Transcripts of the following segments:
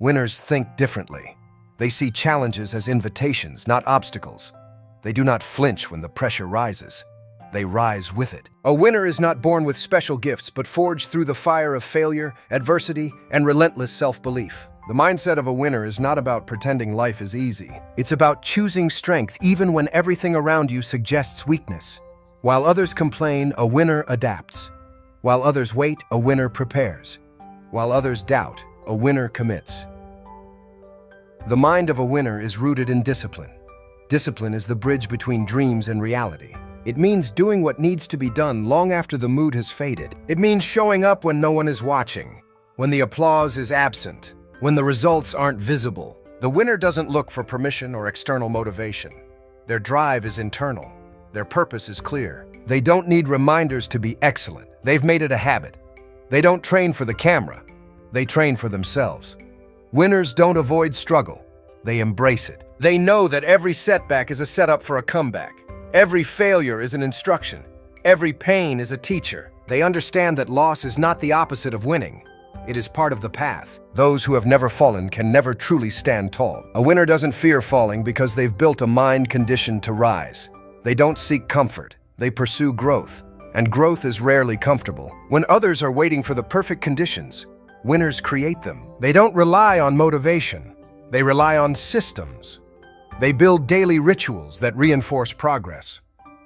Winners think differently. They see challenges as invitations, not obstacles. They do not flinch when the pressure rises. They rise with it. A winner is not born with special gifts, but forged through the fire of failure, adversity, and relentless self-belief. The mindset of a winner is not about pretending life is easy. It's about choosing strength even when everything around you suggests weakness. While others complain, a winner adapts. While others wait, a winner prepares. While others doubt, a winner commits. The mind of a winner is rooted in discipline. Discipline is the bridge between dreams and reality. It means doing what needs to be done long after the mood has faded. It means showing up when no one is watching, when the applause is absent, when the results aren't visible. The winner doesn't look for permission or external motivation. Their drive is internal. Their purpose is clear. They don't need reminders to be excellent. They've made it a habit. They don't train for the camera. They train for themselves. Winners don't avoid struggle. They embrace it. They know that every setback is a setup for a comeback. Every failure is an instruction. Every pain is a teacher. They understand that loss is not the opposite of winning. It is part of the path. Those who have never fallen can never truly stand tall. A winner doesn't fear falling because they've built a mind conditioned to rise. They don't seek comfort. They pursue growth. And growth is rarely comfortable. When others are waiting for the perfect conditions, winners create them. They don't rely on motivation. They rely on systems. They build daily rituals that reinforce progress.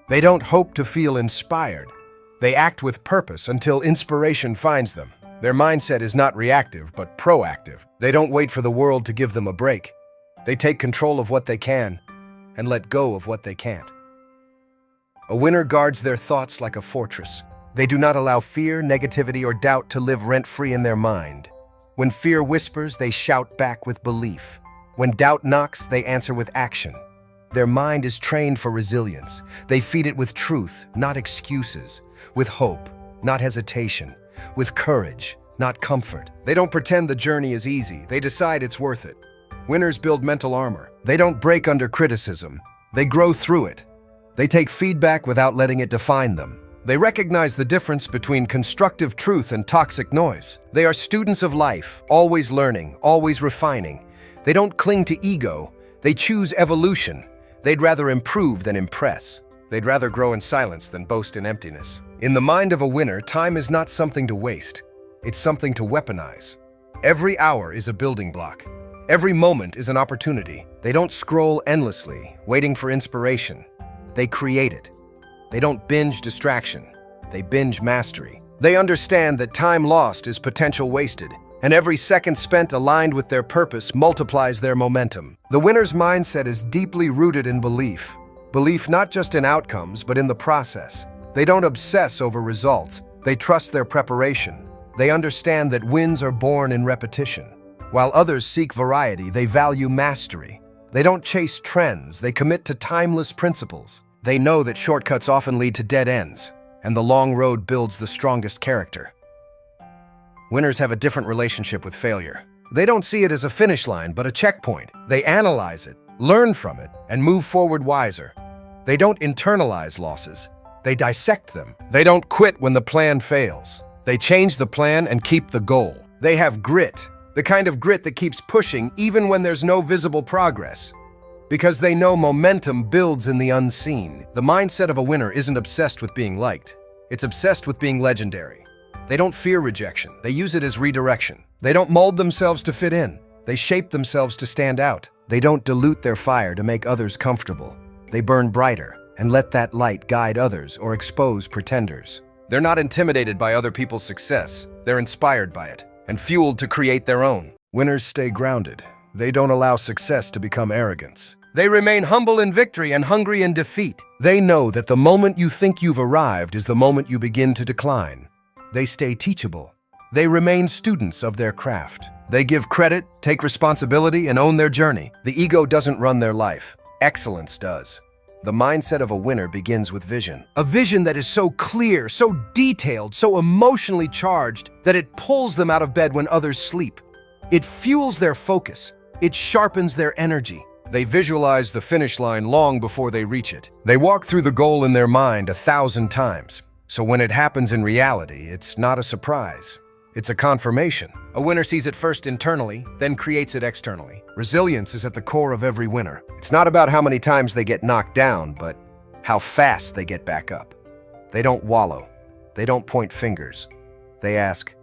They don't hope to feel inspired. They act with purpose until inspiration finds them. Their mindset is not reactive, but proactive. They don't wait for the world to give them a break. They take control of what they can and let go of what they can't. A winner guards their thoughts like a fortress. They do not allow fear, negativity, or doubt to live rent-free in their mind. When fear whispers, they shout back with belief. When doubt knocks, they answer with action. Their mind is trained for resilience. They feed it with truth, not excuses, with hope, not hesitation, with courage, not comfort. They don't pretend the journey is easy. They decide it's worth it. Winners build mental armor. They don't break under criticism. They grow through it. They take feedback without letting it define them. They recognize the difference between constructive truth and toxic noise. They are students of life, always learning, always refining. They don't cling to ego. They choose evolution. They'd rather improve than impress. They'd rather grow in silence than boast in emptiness. In the mind of a winner, time is not something to waste. It's something to weaponize. Every hour is a building block. Every moment is an opportunity. They don't scroll endlessly, waiting for inspiration. They create it. They don't binge distraction. They binge mastery. They understand that time lost is potential wasted, and every second spent aligned with their purpose multiplies their momentum. The winner's mindset is deeply rooted in belief. Belief not just in outcomes, but in the process. They don't obsess over results. They trust their preparation. They understand that wins are born in repetition. While others seek variety, they value mastery. They don't chase trends. They commit to timeless principles. They know that shortcuts often lead to dead ends, and the long road builds the strongest character. Winners have a different relationship with failure. They don't see it as a finish line, but a checkpoint. They analyze it, learn from it, and move forward wiser. They don't internalize losses. They dissect them. They don't quit when the plan fails. They change the plan and keep the goal. They have grit, the kind of grit that keeps pushing even when there's no visible progress. Because they know momentum builds in the unseen. The mindset of a winner isn't obsessed with being liked. It's obsessed with being legendary. They don't fear rejection. They use it as redirection. They don't mold themselves to fit in. They shape themselves to stand out. They don't dilute their fire to make others comfortable. They burn brighter and let that light guide others or expose pretenders. They're not intimidated by other people's success. They're inspired by it and fueled to create their own. Winners stay grounded. They don't allow success to become arrogance. They remain humble in victory and hungry in defeat. They know that the moment you think you've arrived is the moment you begin to decline. They stay teachable. They remain students of their craft. They give credit, take responsibility, and own their journey. The ego doesn't run their life. Excellence does. The mindset of a winner begins with vision. A vision that is so clear, so detailed, so emotionally charged that it pulls them out of bed when others sleep. It fuels their focus. It sharpens their energy. They visualize the finish line long before they reach it. They walk through the goal in their mind 1,000 times. So when it happens in reality, it's not a surprise. It's a confirmation. A winner sees it first internally, then creates it externally. Resilience is at the core of every winner. It's not about how many times they get knocked down, but how fast they get back up. They don't wallow. They don't point fingers. They ask,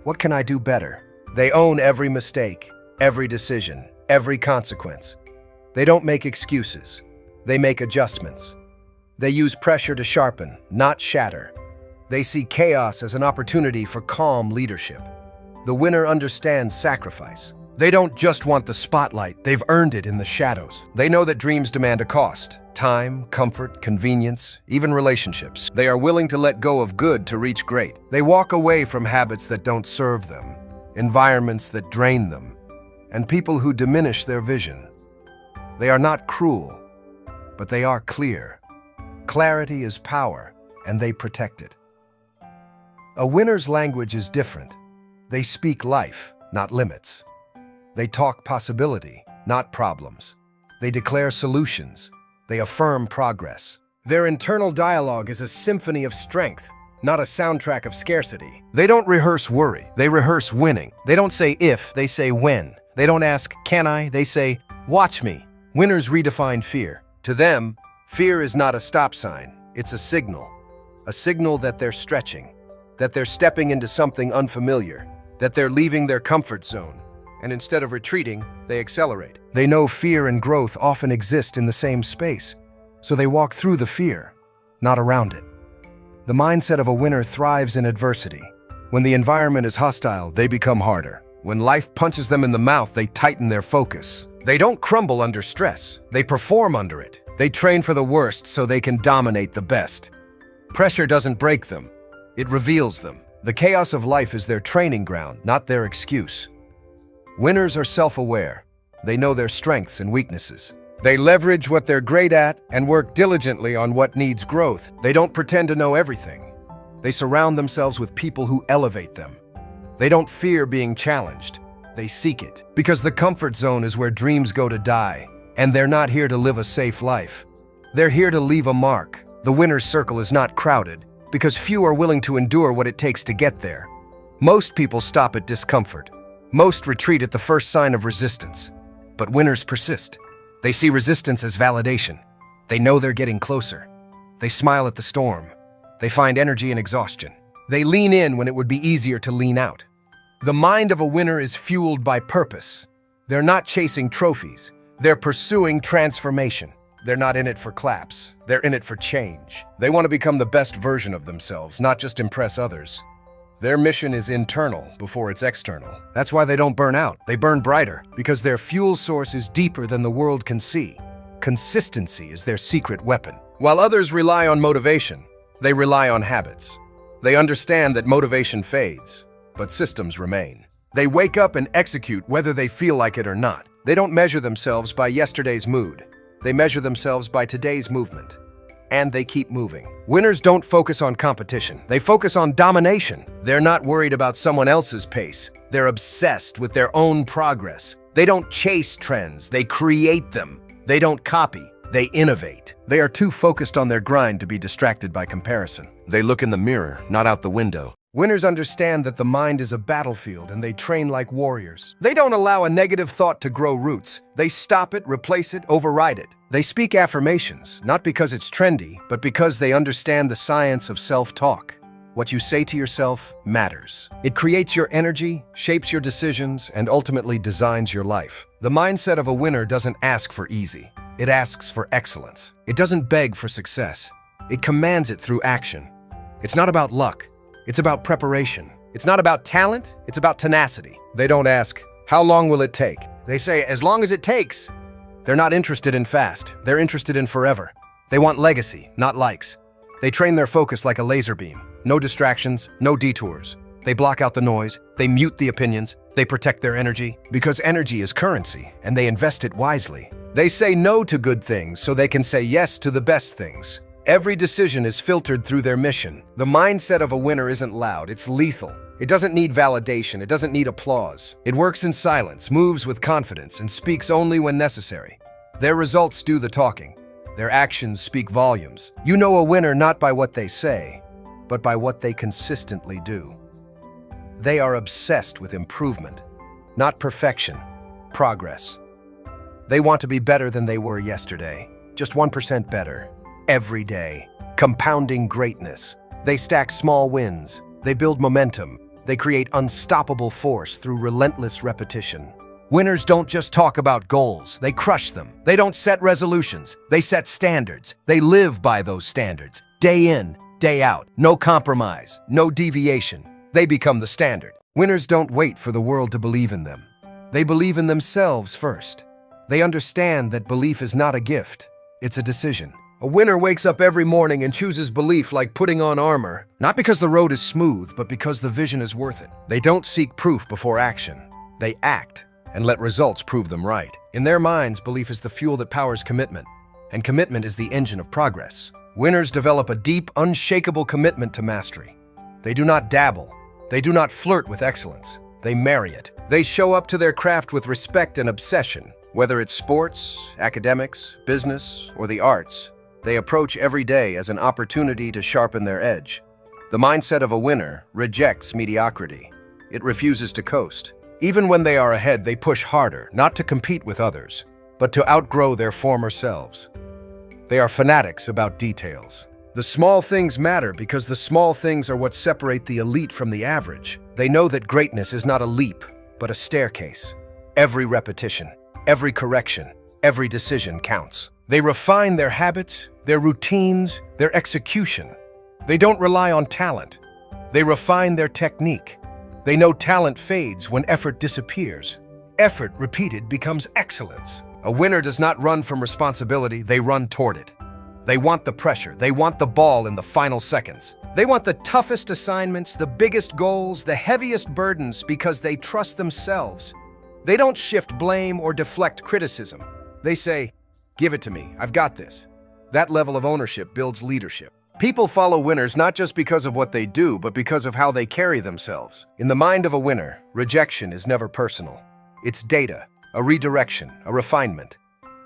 what can I do better? They own every mistake, every decision, every consequence. They don't make excuses. They make adjustments. They use pressure to sharpen, not shatter. They see chaos as an opportunity for calm leadership. The winner understands sacrifice. They don't just want the spotlight, they've earned it in the shadows. They know that dreams demand a cost. Time, comfort, convenience, even relationships. They are willing to let go of good to reach great. They walk away from habits that don't serve them, environments that drain them, and people who diminish their vision. They are not cruel, but they are clear. Clarity is power, and they protect it. A winner's language is different. They speak life, not limits. They talk possibility, not problems. They declare solutions. They affirm progress. Their internal dialogue is a symphony of strength, not a soundtrack of scarcity. They don't rehearse worry. They rehearse winning. They don't say if, they say when. They don't ask, can I? They say, watch me. Winners redefine fear. To them, fear is not a stop sign. It's a signal that they're stretching, that they're stepping into something unfamiliar, that they're leaving their comfort zone. And instead of retreating, they accelerate. They know fear and growth often exist in the same space, so they walk through the fear, not around it. The mindset of a winner thrives in adversity. When the environment is hostile, they become harder. When life punches them in the mouth, they tighten their focus. They don't crumble under stress. They perform under it. They train for the worst so they can dominate the best. Pressure doesn't break them. It reveals them. The chaos of life is their training ground, not their excuse. Winners are self-aware. They know their strengths and weaknesses. They leverage what they're great at and work diligently on what needs growth. They don't pretend to know everything. They surround themselves with people who elevate them. They don't fear being challenged. They seek it. Because the comfort zone is where dreams go to die, and they're not here to live a safe life. They're here to leave a mark. The winner's circle is not crowded, because few are willing to endure what it takes to get there. Most people stop at discomfort. Most retreat at the first sign of resistance. But winners persist. They see resistance as validation. They know they're getting closer. They smile at the storm. They find energy in exhaustion. They lean in when it would be easier to lean out. The mind of a winner is fueled by purpose. They're not chasing trophies. They're pursuing transformation. They're not in it for claps. They're in it for change. They want to become the best version of themselves, not just impress others. Their mission is internal before it's external. That's why they don't burn out. They burn brighter, because their fuel source is deeper than the world can see. Consistency is their secret weapon. While others rely on motivation, they rely on habits. They understand that motivation fades, but systems remain. They wake up and execute whether they feel like it or not. They don't measure themselves by yesterday's mood. They measure themselves by today's movement. And they keep moving. Winners don't focus on competition. They focus on domination. They're not worried about someone else's pace. They're obsessed with their own progress. They don't chase trends. They create them. They don't copy. They innovate. They are too focused on their grind to be distracted by comparison. They look in the mirror, not out the window. Winners understand that the mind is a battlefield and they train like warriors. They don't allow a negative thought to grow roots. They stop it, replace it, override it. They speak affirmations, not because it's trendy, but because they understand the science of self-talk. What you say to yourself matters. It creates your energy, shapes your decisions, and ultimately designs your life. The mindset of a winner doesn't ask for easy. It asks for excellence. It doesn't beg for success. It commands it through action. It's not about luck. It's about preparation. It's not about talent, it's about tenacity. They don't ask, how long will it take? They say, as long as it takes. They're not interested in fast, they're interested in forever. They want legacy, not likes. They train their focus like a laser beam. No distractions, no detours. They block out the noise, they mute the opinions, they protect their energy. Because energy is currency, and they invest it wisely. They say no to good things so they can say yes to the best things. Every decision is filtered through their mission. The mindset of a winner isn't loud, it's lethal. It doesn't need validation, it doesn't need applause. It works in silence, moves with confidence, and speaks only when necessary. Their results do the talking. Their actions speak volumes. You know a winner not by what they say, but by what they consistently do. They are obsessed with improvement, not perfection, progress. They want to be better than they were yesterday, just 1% better, every day. Compounding greatness. They stack small wins. They build momentum. They create unstoppable force through relentless repetition. Winners don't just talk about goals, they crush them. They don't set resolutions, they set standards. They live by those standards, day in, day out. No compromise, no deviation. They become the standard. Winners don't wait for the world to believe in them. They believe in themselves first. They understand that belief is not a gift, it's a decision. A winner wakes up every morning and chooses belief like putting on armor, not because the road is smooth, but because the vision is worth it. They don't seek proof before action. They act and let results prove them right. In their minds, belief is the fuel that powers commitment, and commitment is the engine of progress. Winners develop a deep, unshakable commitment to mastery. They do not dabble. They do not flirt with excellence. They marry it. They show up to their craft with respect and obsession. Whether it's sports, academics, business, or the arts, they approach every day as an opportunity to sharpen their edge. The mindset of a winner rejects mediocrity. It refuses to coast. Even when they are ahead, they push harder, not to compete with others, but to outgrow their former selves. They are fanatics about details. The small things matter because the small things are what separate the elite from the average. They know that greatness is not a leap, but a staircase. Every repetition, every correction, every decision counts. They refine their habits, their routines, their execution. They don't rely on talent. They refine their technique. They know talent fades when effort disappears. Effort repeated becomes excellence. A winner does not run from responsibility, they run toward it. They want the pressure, they want the ball in the final seconds. They want the toughest assignments, the biggest goals, the heaviest burdens because they trust themselves. They don't shift blame or deflect criticism. They say, "Give it to me, I've got this." That level of ownership builds leadership. People follow winners not just because of what they do, but because of how they carry themselves. In the mind of a winner, rejection is never personal. It's data, a redirection, a refinement.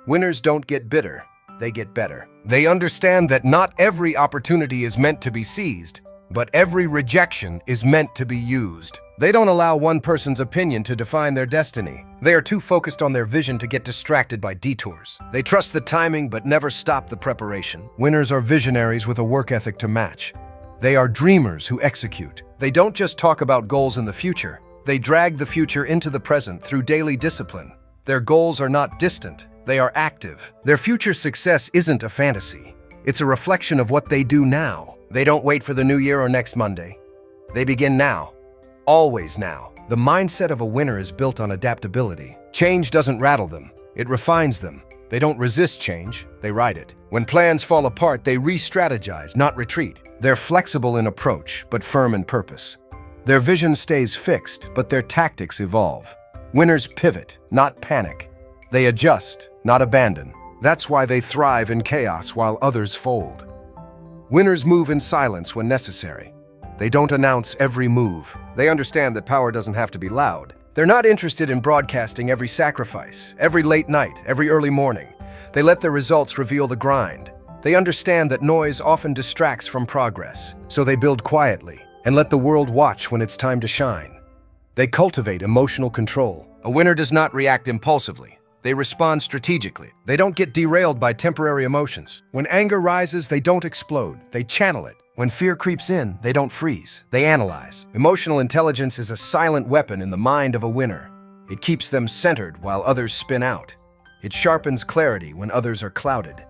Winners don't get bitter, they get better. They understand that not every opportunity is meant to be seized, but every rejection is meant to be used. They don't allow one person's opinion to define their destiny. They are too focused on their vision to get distracted by detours. They trust the timing but never stop the preparation. Winners are visionaries with a work ethic to match. They are dreamers who execute. They don't just talk about goals in the future. They drag the future into the present through daily discipline. Their goals are not distant. They are active. Their future success isn't a fantasy. It's a reflection of what they do now. They don't wait for the new year or next Monday. They begin now. Always now. The mindset of a winner is built on adaptability. Change doesn't rattle them. It refines them. They don't resist change. They ride it. When plans fall apart, they re-strategize, not retreat. They're flexible in approach, but firm in purpose. Their vision stays fixed, but their tactics evolve. Winners pivot, not panic. They adjust, not abandon. That's why they thrive in chaos while others fold. Winners move in silence when necessary. They don't announce every move. They understand that power doesn't have to be loud. They're not interested in broadcasting every sacrifice, every late night, every early morning. They let their results reveal the grind. They understand that noise often distracts from progress, so they build quietly and let the world watch when it's time to shine. They cultivate emotional control. A winner does not react impulsively. They respond strategically. They don't get derailed by temporary emotions. When anger rises, they don't explode. They channel it. When fear creeps in, they don't freeze. They analyze. Emotional intelligence is a silent weapon in the mind of a winner. It keeps them centered while others spin out. It sharpens clarity when others are clouded.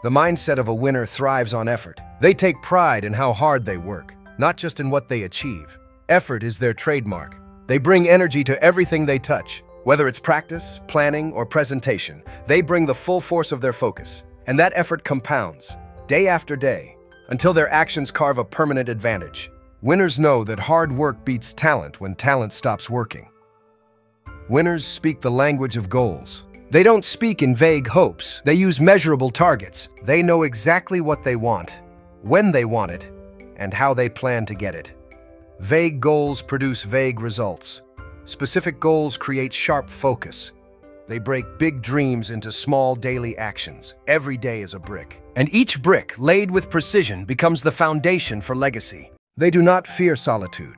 The mindset of a winner thrives on effort. They take pride in how hard they work, not just in what they achieve. Effort is their trademark. They bring energy to everything they touch. Whether it's practice, planning, or presentation, they bring the full force of their focus. And that effort compounds, day after day, until their actions carve a permanent advantage. Winners know that hard work beats talent when talent stops working. Winners speak the language of goals. They don't speak in vague hopes. They use measurable targets. They know exactly what they want, when they want it, and how they plan to get it. Vague goals produce vague results. Specific goals create sharp focus. They break big dreams into small daily actions. Every day is a brick. And each brick, laid with precision, becomes the foundation for legacy. They do not fear solitude.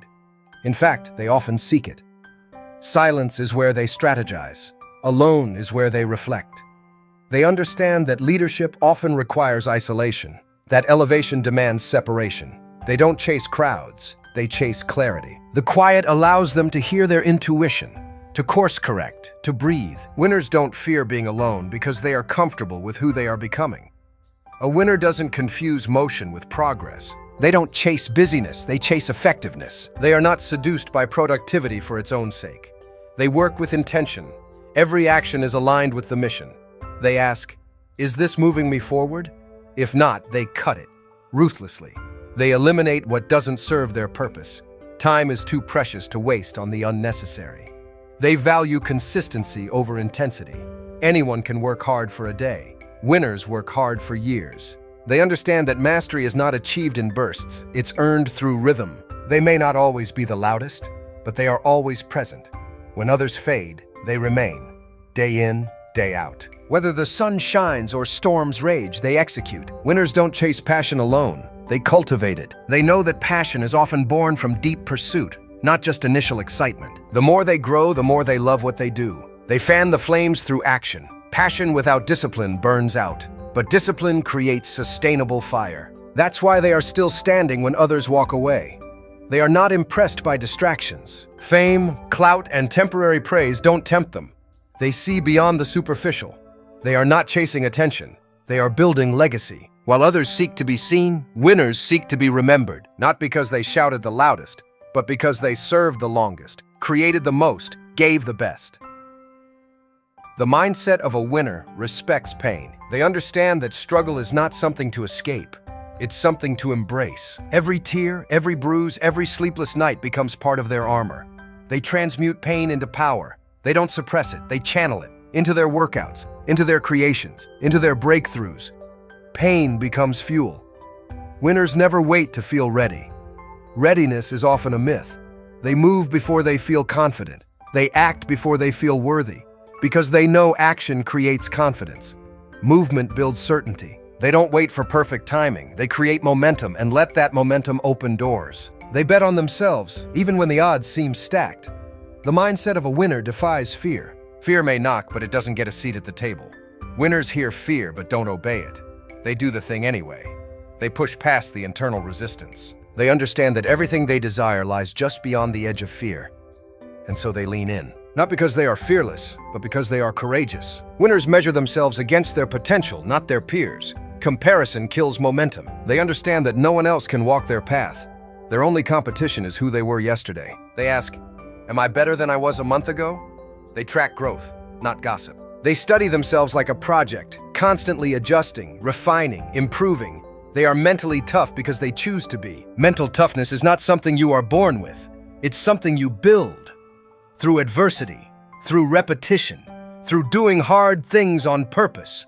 In fact, they often seek it. Silence is where they strategize. Alone is where they reflect. They understand that leadership often requires isolation, that elevation demands separation. They don't chase crowds, they chase clarity. The quiet allows them to hear their intuition, to course correct, to breathe. Winners don't fear being alone because they are comfortable with who they are becoming. A winner doesn't confuse motion with progress. They don't chase busyness, they chase effectiveness. They are not seduced by productivity for its own sake. They work with intention. Every action is aligned with the mission. They ask, is this moving me forward? If not, they cut it, ruthlessly. They eliminate what doesn't serve their purpose. Time is too precious to waste on the unnecessary. They value consistency over intensity. Anyone can work hard for a day. Winners work hard for years. They understand that mastery is not achieved in bursts, it's earned through rhythm. They may not always be the loudest, but they are always present. When others fade, they remain, day in, day out. Whether the sun shines or storms rage, they execute. Winners don't chase passion alone, they cultivate it. They know that passion is often born from deep pursuit, not just initial excitement. The more they grow, the more they love what they do. They fan the flames through action. Passion without discipline burns out, but discipline creates sustainable fire. That's why they are still standing when others walk away. They are not impressed by distractions. Fame, clout, and temporary praise don't tempt them. They see beyond the superficial. They are not chasing attention. They are building legacy. While others seek to be seen, winners seek to be remembered, not because they shouted the loudest, but because they served the longest, created the most, gave the best. The mindset of a winner respects pain. They understand that struggle is not something to escape. It's something to embrace. Every tear, every bruise, every sleepless night becomes part of their armor. They transmute pain into power. They don't suppress it, they channel it into their workouts, into their creations, into their breakthroughs. Pain becomes fuel. Winners never wait to feel ready. Readiness is often a myth. They move before they feel confident. They act before they feel worthy, because they know action creates confidence. Movement builds certainty. They don't wait for perfect timing. They create momentum and let that momentum open doors. They bet on themselves, even when the odds seem stacked. The mindset of a winner defies fear. Fear may knock, but it doesn't get a seat at the table. Winners hear fear but don't obey it. They do the thing anyway. They push past the internal resistance. They understand that everything they desire lies just beyond the edge of fear. And so they lean in. Not because they are fearless, but because they are courageous. Winners measure themselves against their potential, not their peers. Comparison kills momentum. They understand that no one else can walk their path. Their only competition is who they were yesterday. They ask, am I better than I was a month ago? They track growth, not gossip. They study themselves like a project, constantly adjusting, refining, improving. They are mentally tough because they choose to be. Mental toughness is not something you are born with. It's something you build. Through adversity, through repetition, through doing hard things on purpose.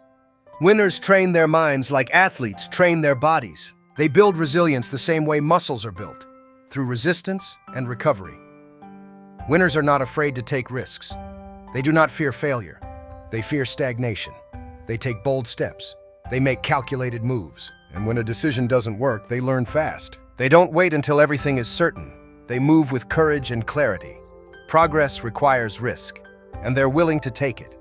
Winners train their minds like athletes train their bodies. They build resilience the same way muscles are built, through resistance and recovery. Winners are not afraid to take risks. They do not fear failure. They fear stagnation. They take bold steps. They make calculated moves. And when a decision doesn't work, they learn fast. They don't wait until everything is certain. They move with courage and clarity. Progress requires risk, and they're willing to take it.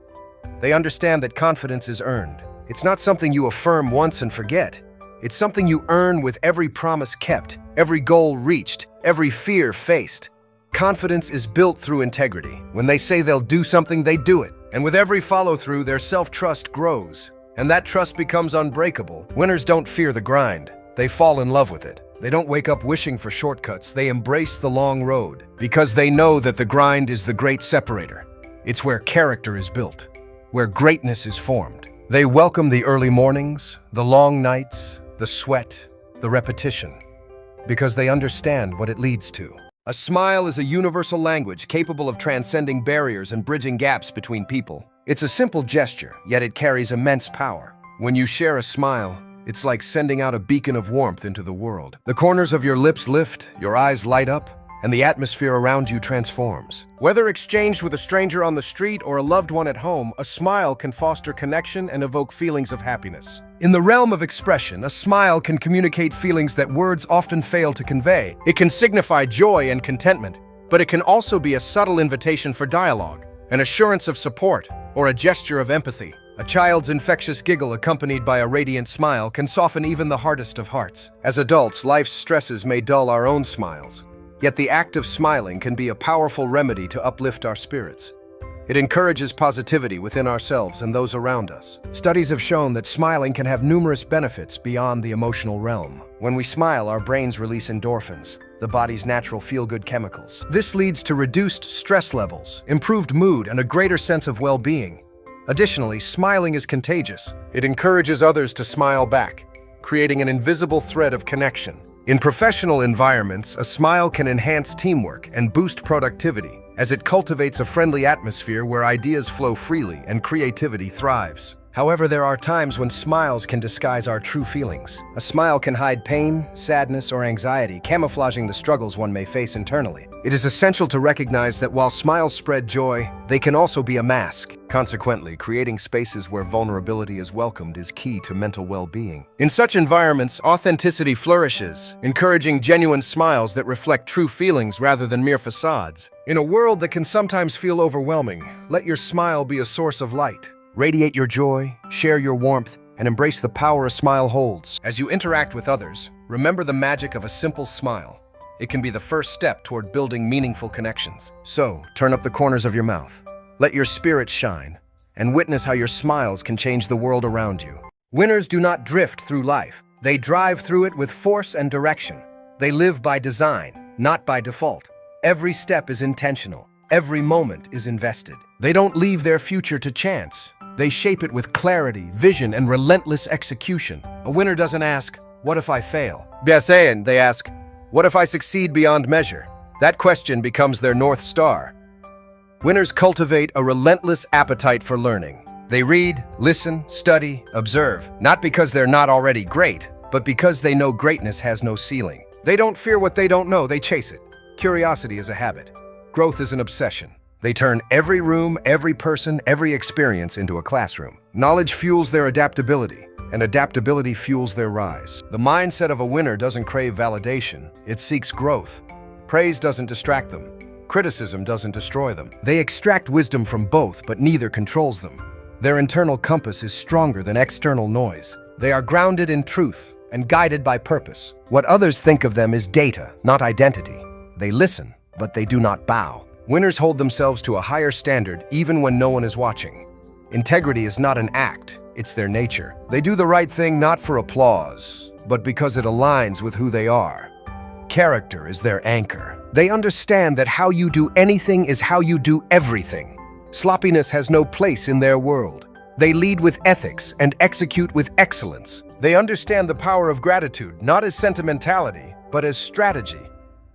They understand that confidence is earned. It's not something you affirm once and forget. It's something you earn with every promise kept, every goal reached, every fear faced. Confidence is built through integrity. When they say they'll do something, they do it. And with every follow-through, their self-trust grows. And that trust becomes unbreakable. Winners don't fear the grind. They fall in love with it. They don't wake up wishing for shortcuts. They embrace the long road because they know that the grind is the great separator. It's where character is built, where greatness is formed. They welcome the early mornings, the long nights, the sweat, the repetition, because they understand what it leads to. A smile is a universal language capable of transcending barriers and bridging gaps between people. It's a simple gesture, yet it carries immense power. When you share a smile, it's like sending out a beacon of warmth into the world. The corners of your lips lift, your eyes light up, and the atmosphere around you transforms. Whether exchanged with a stranger on the street or a loved one at home, a smile can foster connection and evoke feelings of happiness. In the realm of expression, a smile can communicate feelings that words often fail to convey. It can signify joy and contentment, but it can also be a subtle invitation for dialogue, an assurance of support, or a gesture of empathy. A child's infectious giggle accompanied by a radiant smile can soften even the hardest of hearts. As adults, life's stresses may dull our own smiles, yet the act of smiling can be a powerful remedy to uplift our spirits. It encourages positivity within ourselves and those around us. Studies have shown that smiling can have numerous benefits beyond the emotional realm. When we smile, our brains release endorphins, the body's natural feel-good chemicals. This leads to reduced stress levels, improved mood, and a greater sense of well-being. Additionally, smiling is contagious. It encourages others to smile back, creating an invisible thread of connection. In professional environments, a smile can enhance teamwork and boost productivity, as it cultivates a friendly atmosphere where ideas flow freely and creativity thrives. However, there are times when smiles can disguise our true feelings. A smile can hide pain, sadness, or anxiety, camouflaging the struggles one may face internally. It is essential to recognize that while smiles spread joy, they can also be a mask. Consequently, creating spaces where vulnerability is welcomed is key to mental well-being. In such environments, authenticity flourishes, encouraging genuine smiles that reflect true feelings rather than mere facades. In a world that can sometimes feel overwhelming, let your smile be a source of light. Radiate your joy, share your warmth, and embrace the power a smile holds. As you interact with others, remember the magic of a simple smile. It can be the first step toward building meaningful connections. So, turn up the corners of your mouth. Let your spirit shine, and witness how your smiles can change the world around you. Winners do not drift through life. They drive through it with force and direction. They live by design, not by default. Every step is intentional. Every moment is invested. They don't leave their future to chance. They shape it with clarity, vision, and relentless execution. A winner doesn't ask, "What if I fail?" They ask, "What if I succeed beyond measure?" That question becomes their North Star. Winners cultivate a relentless appetite for learning. They read, listen, study, observe, not because they're not already great, but because they know greatness has no ceiling. They don't fear what they don't know, they chase it. Curiosity is a habit. Growth is an obsession. They turn every room, every person, every experience into a classroom. Knowledge fuels their adaptability, and adaptability fuels their rise. The mindset of a winner doesn't crave validation, it seeks growth. Praise doesn't distract them. Criticism doesn't destroy them. They extract wisdom from both, but neither controls them. Their internal compass is stronger than external noise. They are grounded in truth and guided by purpose. What others think of them is data, not identity. They listen, but they do not bow. Winners hold themselves to a higher standard even when no one is watching. Integrity is not an act, it's their nature. They do the right thing not for applause, but because it aligns with who they are. Character is their anchor. They understand that how you do anything is how you do everything. Sloppiness has no place in their world. They lead with ethics and execute with excellence. They understand the power of gratitude, not as sentimentality, but as strategy.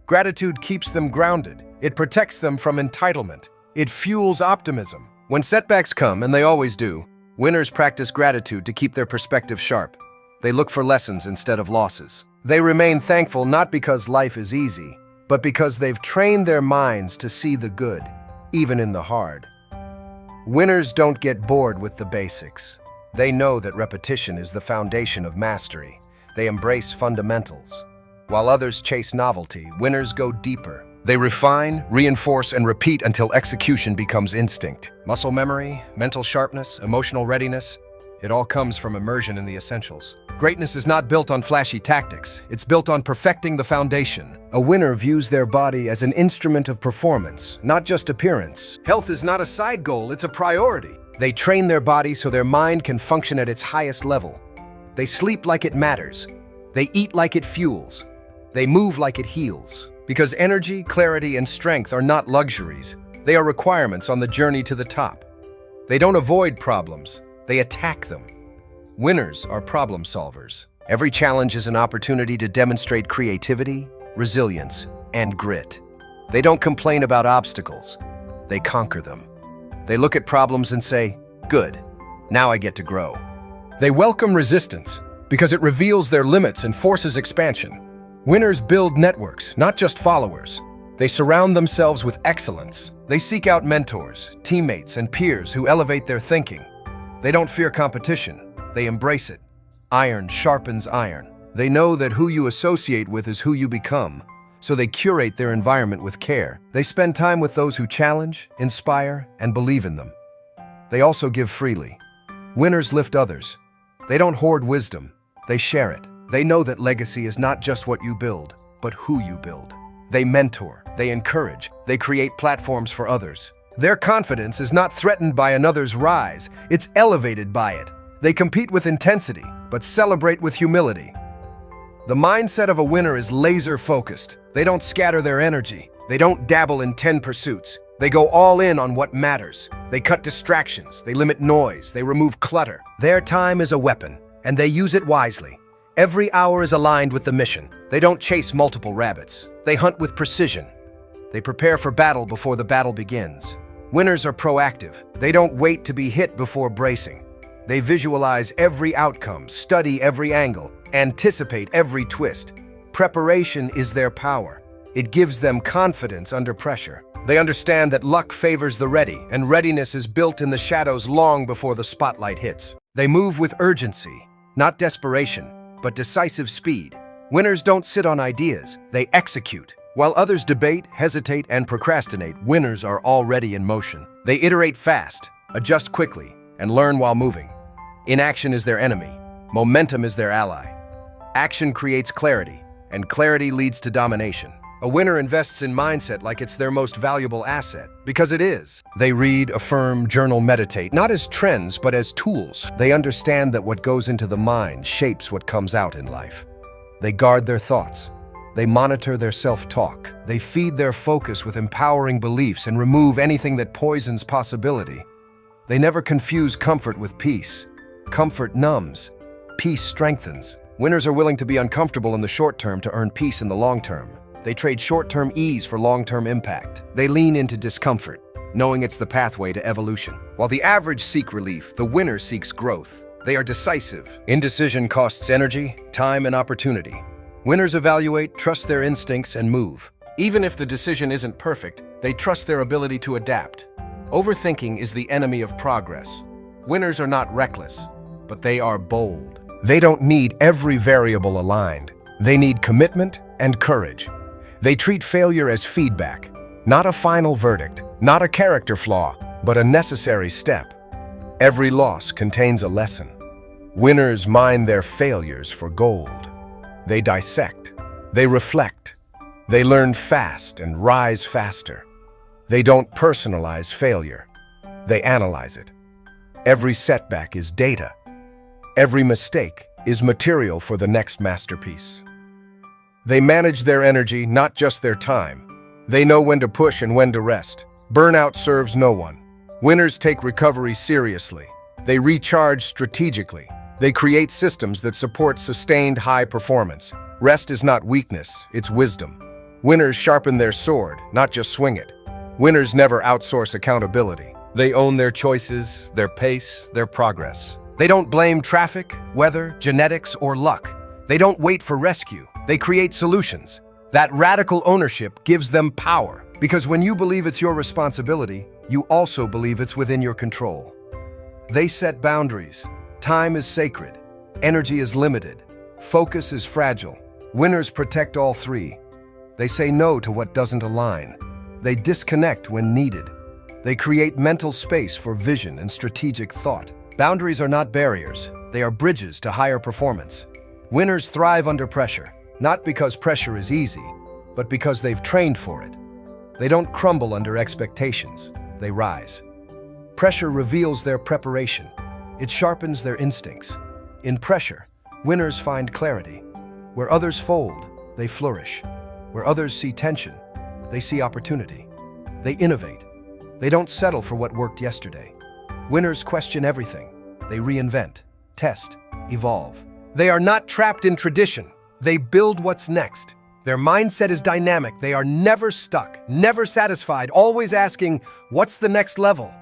Gratitude keeps them grounded. It protects them from entitlement. It fuels optimism. When setbacks come, and they always do, winners practice gratitude to keep their perspective sharp. They look for lessons instead of losses. They remain thankful not because life is easy, but because they've trained their minds to see the good, even in the hard. Winners don't get bored with the basics. They know that repetition is the foundation of mastery. They embrace fundamentals. While others chase novelty, winners go deeper. They refine, reinforce, and repeat until execution becomes instinct. Muscle memory, mental sharpness, emotional readiness, it all comes from immersion in the essentials. Greatness is not built on flashy tactics. It's built on perfecting the foundation. A winner views their body as an instrument of performance, not just appearance. Health is not a side goal, it's a priority. They train their body so their mind can function at its highest level. They sleep like it matters. They eat like it fuels. They move like it heals. Because energy, clarity, and strength are not luxuries. They are requirements on the journey to the top. They don't avoid problems, they attack them. Winners are problem solvers. Every challenge is an opportunity to demonstrate creativity, resilience, and grit. They don't complain about obstacles, they conquer them. They look at problems and say, "Good, now I get to grow." They welcome resistance because it reveals their limits and forces expansion. Winners build networks, not just followers. They surround themselves with excellence. They seek out mentors, teammates, and peers who elevate their thinking. They don't fear competition. They embrace it. Iron sharpens iron. They know that who you associate with is who you become. so they curate their environment with care. They spend time with those who challenge, inspire, and believe in them. They also give freely. Winners lift others. They don't hoard wisdom, they share it. They know that legacy is not just what you build, but who you build. They mentor, they encourage, they create platforms for others. Their confidence is not threatened by another's rise, it's elevated by it. They compete with intensity, but celebrate with humility. The mindset of a winner is laser-focused. They don't scatter their energy. They don't dabble in 10 pursuits. They go all in on what matters. They cut distractions, they limit noise, they remove clutter. Their time is a weapon, and they use it wisely. Every hour is aligned with the mission. They don't chase multiple rabbits. They hunt with precision. They prepare for battle before the battle begins. Winners are proactive. They don't wait to be hit before bracing. They visualize every outcome, study every angle, anticipate every twist. Preparation is their power. It gives them confidence under pressure. They understand that luck favors the ready, and readiness is built in the shadows long before the spotlight hits. They move with urgency, not desperation, but decisive speed. Winners don't sit on ideas, they execute. While others debate, hesitate, and procrastinate, winners are already in motion. They iterate fast, adjust quickly, and learn while moving. Inaction is their enemy. Momentum is their ally. Action creates clarity, and clarity leads to domination. A winner invests in mindset like it's their most valuable asset, because it is. They read, affirm, journal, meditate, not as trends, but as tools. They understand that what goes into the mind shapes what comes out in life. They guard their thoughts. They monitor their self-talk. They feed their focus with empowering beliefs and remove anything that poisons possibility. They never confuse comfort with peace. Comfort numbs. Peace strengthens. Winners are willing to be uncomfortable in the short term to earn peace in the long term. They trade short-term ease for long-term impact. They lean into discomfort, knowing it's the pathway to evolution. While the average seek relief, the winner seeks growth. They are decisive. Indecision costs energy, time, and opportunity. Winners evaluate, trust their instincts, and move. Even if the decision isn't perfect, they trust their ability to adapt. Overthinking is the enemy of progress. Winners are not reckless, but they are bold. They don't need every variable aligned. They need commitment and courage. They treat failure as feedback, not a final verdict, not a character flaw, but a necessary step. Every loss contains a lesson. Winners mine their failures for gold. They dissect, they reflect, they learn fast and rise faster. They don't personalize failure, they analyze it. Every setback is data. Every mistake is material for the next masterpiece. They manage their energy, not just their time. They know when to push and when to rest. Burnout serves no one. Winners take recovery seriously. They recharge strategically. They create systems that support sustained high performance. Rest is not weakness, it's wisdom. Winners sharpen their sword, not just swing it. Winners never outsource accountability. They own their choices, their pace, their progress. They don't blame traffic, weather, genetics, or luck. They don't wait for rescue. They create solutions. That radical ownership gives them power, because when you believe it's your responsibility, you also believe it's within your control. They set boundaries. Time is sacred. Energy is limited. Focus is fragile. Winners protect all three. They say no to what doesn't align. They disconnect when needed. They create mental space for vision and strategic thought. Boundaries are not barriers. They are bridges to higher performance. Winners thrive under pressure, not because pressure is easy, but because they've trained for it. They don't crumble under expectations. They rise. Pressure reveals their preparation. It sharpens their instincts. In pressure, winners find clarity. Where others fold, they flourish. Where others see tension, they see opportunity. They innovate. They don't settle for what worked yesterday. Winners question everything. They reinvent, test, evolve. They are not trapped in tradition. They build what's next. Their mindset is dynamic. They are never stuck, never satisfied, always asking, what's the next level?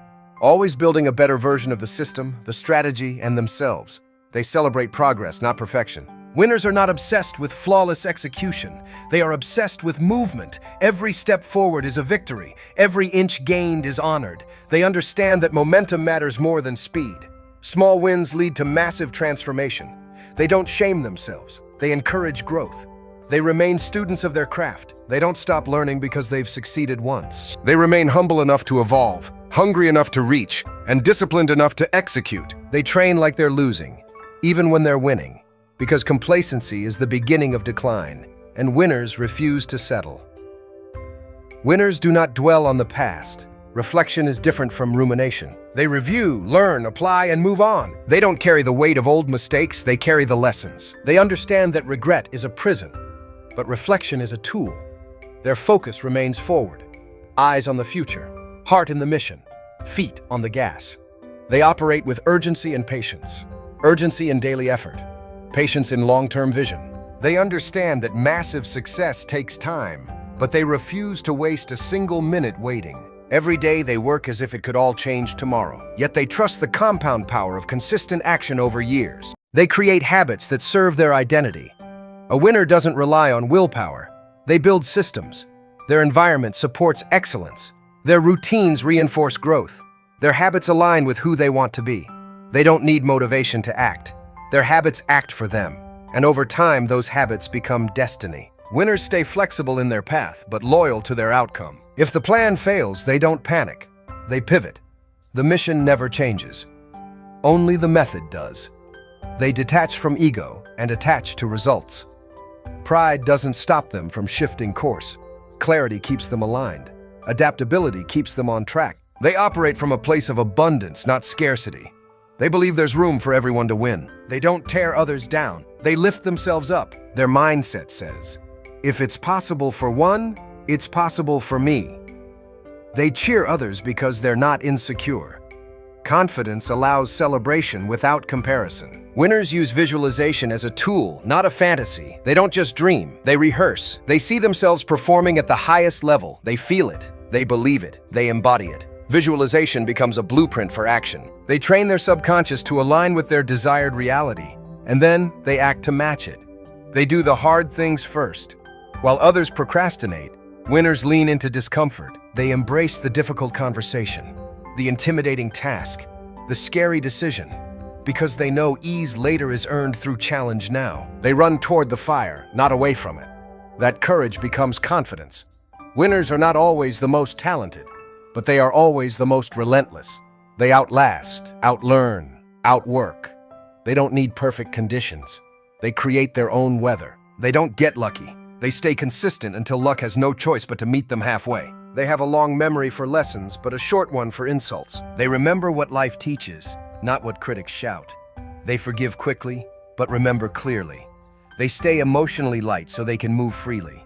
Always building a better version of the system, the strategy, and themselves. They celebrate progress, not perfection. Winners are not obsessed with flawless execution. They are obsessed with movement. Every step forward is a victory. Every inch gained is honored. They understand that momentum matters more than speed. Small wins lead to massive transformation. They don't shame themselves. They encourage growth. They remain students of their craft. They don't stop learning because they've succeeded once. They remain humble enough to evolve, hungry enough to reach, and disciplined enough to execute. They train like they're losing, even when they're winning, because complacency is the beginning of decline, and winners refuse to settle. Winners do not dwell on the past. Reflection is different from rumination. They review, learn, apply, and move on. They don't carry the weight of old mistakes, they carry the lessons. They understand that regret is a prison, but reflection is a tool. Their focus remains forward. Eyes on the future, heart in the mission, feet on the gas. They operate with urgency and patience. Urgency in daily effort, patience in long-term vision. They understand that massive success takes time, but they refuse to waste a single minute waiting. Every day they work as if it could all change tomorrow, yet they trust the compound power of consistent action over years. They create habits that serve their identity. A winner doesn't rely on willpower. They build systems. Their environment supports excellence. Their routines reinforce growth. Their habits align with who they want to be. They don't need motivation to act. Their habits act for them, and over time those habits become destiny. Winners stay flexible in their path, but loyal to their outcome. If the plan fails, they don't panic. They pivot. The mission never changes. Only the method does. They detach from ego and attach to results. Pride doesn't stop them from shifting course. Clarity keeps them aligned. Adaptability keeps them on track. They operate from a place of abundance, not scarcity. They believe there's room for everyone to win. They don't tear others down. They lift themselves up. Their mindset says, "If it's possible for one, it's possible for me." They cheer others because they're not insecure. Confidence allows celebration without comparison. Winners use visualization as a tool, not a fantasy. They don't just dream, they rehearse. They see themselves performing at the highest level. They feel it, they believe it, they embody it. Visualization becomes a blueprint for action. They train their subconscious to align with their desired reality, and then they act to match it. They do the hard things first. While others procrastinate, winners lean into discomfort. They embrace the difficult conversation, the intimidating task, the scary decision, because they know ease later is earned through challenge now. They run toward the fire, not away from it. That courage becomes confidence. Winners are not always the most talented, but they are always the most relentless. They outlast, outlearn, outwork. They don't need perfect conditions. They create their own weather. They don't get lucky. They stay consistent until luck has no choice but to meet them halfway. They have a long memory for lessons, but a short one for insults. They remember what life teaches, not what critics shout. They forgive quickly, but remember clearly. They stay emotionally light so they can move freely.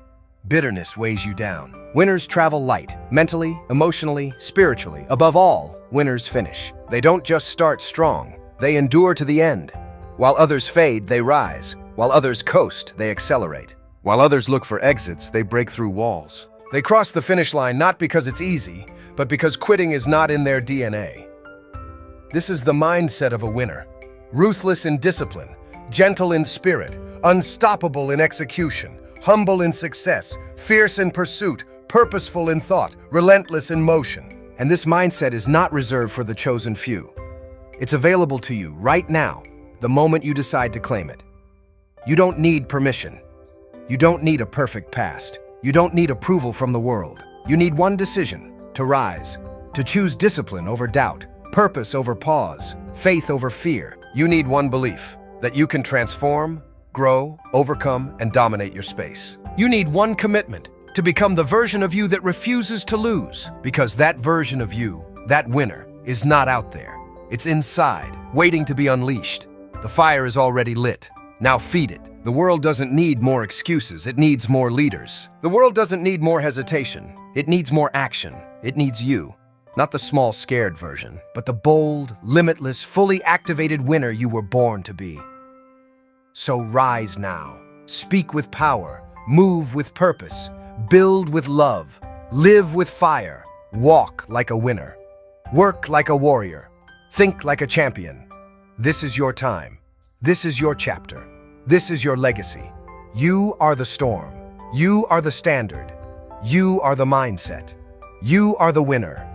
Bitterness weighs you down. Winners travel light, mentally, emotionally, spiritually. Above all, winners finish. They don't just start strong, they endure to the end. While others fade, they rise. While others coast, they accelerate. While others look for exits, they break through walls. They cross the finish line not because it's easy, but because quitting is not in their DNA. This is the mindset of a winner. Ruthless in discipline, gentle in spirit, unstoppable in execution, humble in success, fierce in pursuit, purposeful in thought, relentless in motion. And this mindset is not reserved for the chosen few. It's available to you right now, the moment you decide to claim it. You don't need permission. You don't need a perfect past. You don't need approval from the world. You need one decision: to rise, to choose discipline over doubt, purpose over pause, faith over fear. You need one belief: that you can transform, grow, overcome, and dominate your space. You need one commitment: to become the version of you that refuses to lose. Because that version of you, that winner, is not out there. It's inside, waiting to be unleashed. The fire is already lit. Now feed it. The world doesn't need more excuses, it needs more leaders. The world doesn't need more hesitation, it needs more action. It needs you. Not the small, scared version, but the bold, limitless, fully activated winner you were born to be. So rise now. Speak with power, move with purpose, build with love, live with fire, walk like a winner, work like a warrior, think like a champion. This is your time. This is your chapter. This is your legacy. You are the storm. You are the standard. You are the mindset. You are the winner.